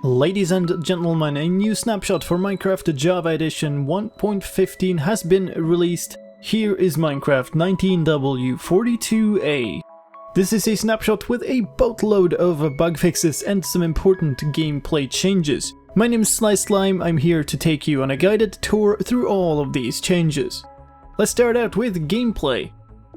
Ladies and gentlemen, a new snapshot for Minecraft Java Edition 1.15 has been released. Here is Minecraft 19w42a. This is a snapshot with a boatload of bug fixes and some important gameplay changes. My name is slicedlime, I'm here to take you on a guided tour through all of these changes. Let's start out with gameplay.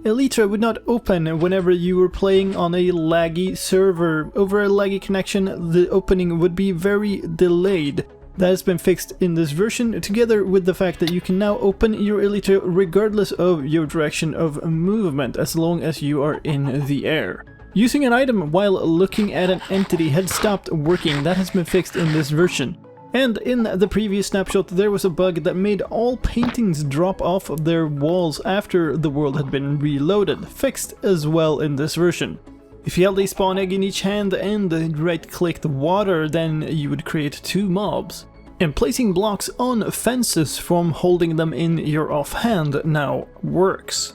Elytra would not open whenever you were playing on a laggy server. Over a laggy connection, the opening would be very delayed. That has been fixed in this version, together with the fact that you can now open your elytra regardless of your direction of movement, as long as you are in the air. Using an item while looking at an entity had stopped working. That has been fixed in this version. And in the previous snapshot there was a bug that made all paintings drop off of their walls after the world had been reloaded, fixed as well in this version. If you held a spawn egg in each hand and right-clicked water, then you would create two mobs. And placing blocks on fences from holding them in your offhand now works.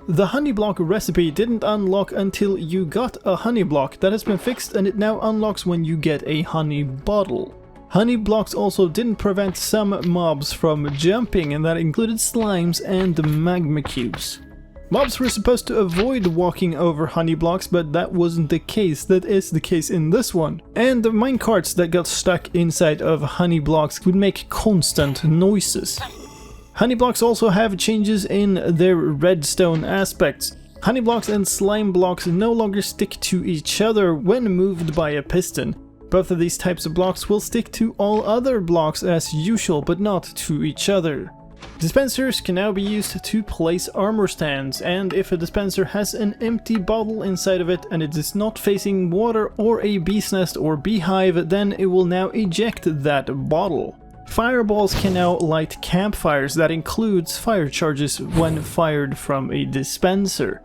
The honey block recipe didn't unlock until you got a honey block. That has been fixed and it now unlocks when you get a honey bottle. Honey blocks also didn't prevent some mobs from jumping, and that included slimes and magma cubes. Mobs were supposed to avoid walking over honey blocks, but that wasn't the case. That is the case in this one. And the minecarts that got stuck inside of honey blocks would make constant noises. Honey blocks also have changes in their redstone aspects. Honey blocks and slime blocks no longer stick to each other when moved by a piston. Both of these types of blocks will stick to all other blocks as usual, but not to each other. Dispensers can now be used to place armor stands, and if a dispenser has an empty bottle inside of it and it is not facing water or a bee's nest or beehive, then it will now eject that bottle. Fireballs can now light campfires. That includes fire charges when fired from a dispenser.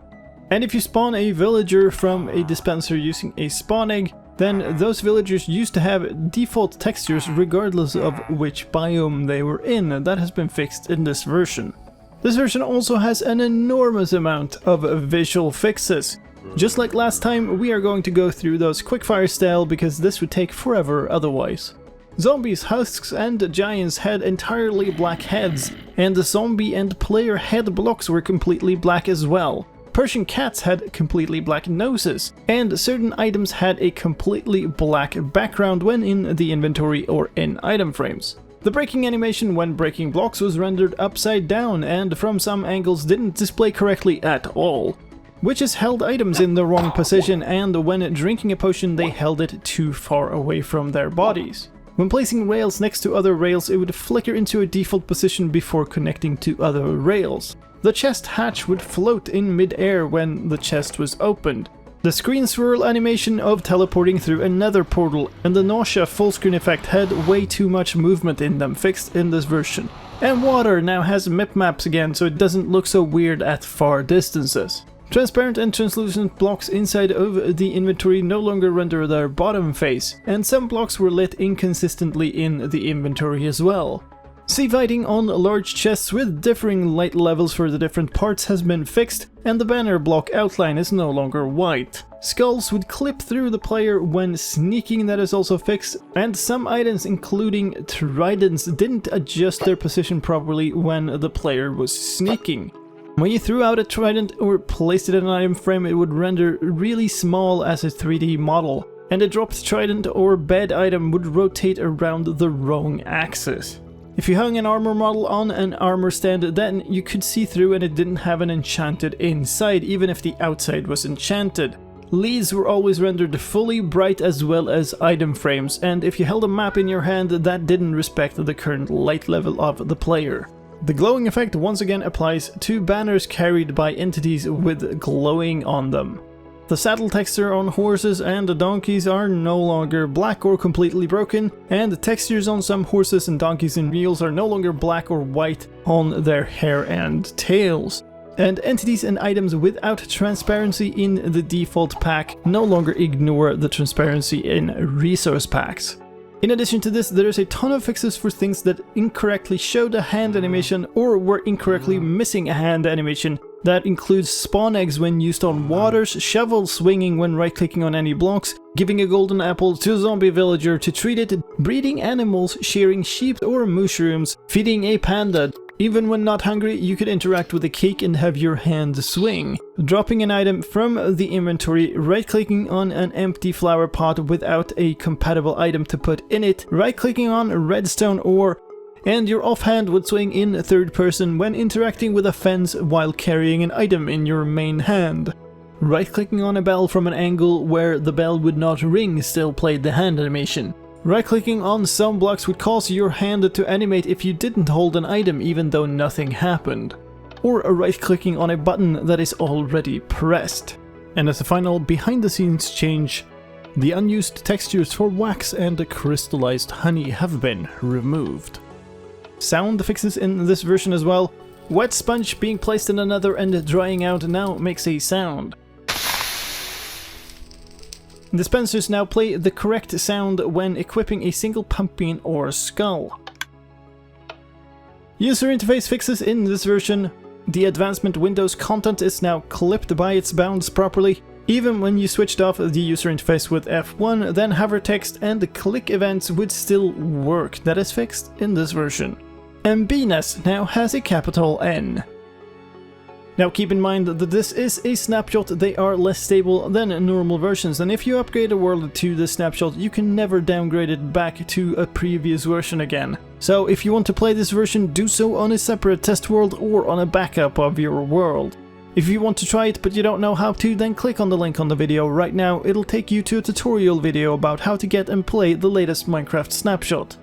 And if you spawn a villager from a dispenser using a spawn egg, then those villagers used to have default textures regardless of which biome they were in. That has been fixed in this version. This version also has an enormous amount of visual fixes. Just like last time, we are going to go through those quickfire style because this would take forever otherwise. Zombies, husks and giants had entirely black heads, and the zombie and player head blocks were completely black as well. Persian cats had completely black noses, and certain items had a completely black background when in the inventory or in item frames. The breaking animation when breaking blocks was rendered upside down and from some angles didn't display correctly at all. Witches held items in the wrong position, and when drinking a potion they held it too far away from their bodies. When placing rails next to other rails, it would flicker into a default position before connecting to other rails. The chest hatch would float in mid-air when the chest was opened. The screen swirl animation of teleporting through another portal and the nausea full screen effect had way too much movement in them, fixed in this version. And water now has mip maps again, so it doesn't look so weird at far distances. Transparent and translucent blocks inside of the inventory no longer render their bottom face, and some blocks were lit inconsistently in the inventory as well. Sea lighting on large chests with differing light levels for the different parts has been fixed, and the banner block outline is no longer white. Skulls would clip through the player when sneaking, that is also fixed, and some items including tridents didn't adjust their position properly when the player was sneaking. When you threw out a trident or placed it in an item frame, it would render really small as a 3D model, and a dropped trident or bed item would rotate around the wrong axis. If you hung an armor model on an armor stand, then you could see through and it didn't have an enchanted inside, even if the outside was enchanted. Leads were always rendered fully bright as well as item frames, and if you held a map in your hand, that didn't respect the current light level of the player. The glowing effect once again applies to banners carried by entities with glowing on them. The saddle texture on horses and donkeys are no longer black or completely broken, and the textures on some horses and donkeys and mules are no longer black or white on their hair and tails. And entities and items without transparency in the default pack no longer ignore the transparency in resource packs. In addition to this, there is a ton of fixes for things that incorrectly showed a hand animation or were incorrectly missing a hand animation, That includes spawn eggs when used on waters, shovel swinging when right-clicking on any blocks, giving a golden apple to a zombie villager to treat it, breeding animals, shearing sheep or mushrooms, feeding a panda. Even when not hungry, you could interact with a cake and have your hand swing. Dropping an item from the inventory, right-clicking on an empty flower pot without a compatible item to put in it, right-clicking on a redstone ore, and your offhand would swing in third person when interacting with a fence while carrying an item in your main hand. Right-clicking on a bell from an angle where the bell would not ring still played the hand animation. Right-clicking on some blocks would cause your hand to animate if you didn't hold an item even though nothing happened. Or right-clicking on a button that is already pressed. And as a final behind-the-scenes change, the unused textures for wax and crystallized honey have been removed. Sound fixes in this version as well. Wet sponge being placed in another and drying out now makes a sound. Dispensers now play the correct sound when equipping a single pumpkin or skull. User interface fixes in this version. The advancement window's content is now clipped by its bounds properly. Even when you switched off the user interface with F1, then hover text and click events would still work. That is fixed in this version. MBness now has a capital N. Now keep in mind that this is a snapshot, they are less stable than normal versions, and if you upgrade a world to the snapshot you can never downgrade it back to a previous version again. So if you want to play this version, do so on a separate test world or on a backup of your world. If you want to try it but you don't know how to, then click on the link on the video right now, it'll take you to a tutorial video about how to get and play the latest Minecraft snapshot.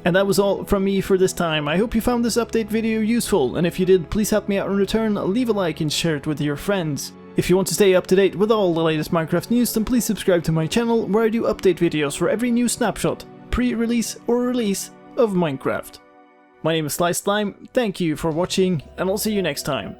And that was all from me for this time. I hope you found this update video useful, and if you did, please help me out in return, leave a like and share it with your friends. If you want to stay up to date with all the latest Minecraft news, then please subscribe to my channel where I do update videos for every new snapshot, pre-release or release of Minecraft. My name is slicedlime, thank you for watching, and I'll see you next time.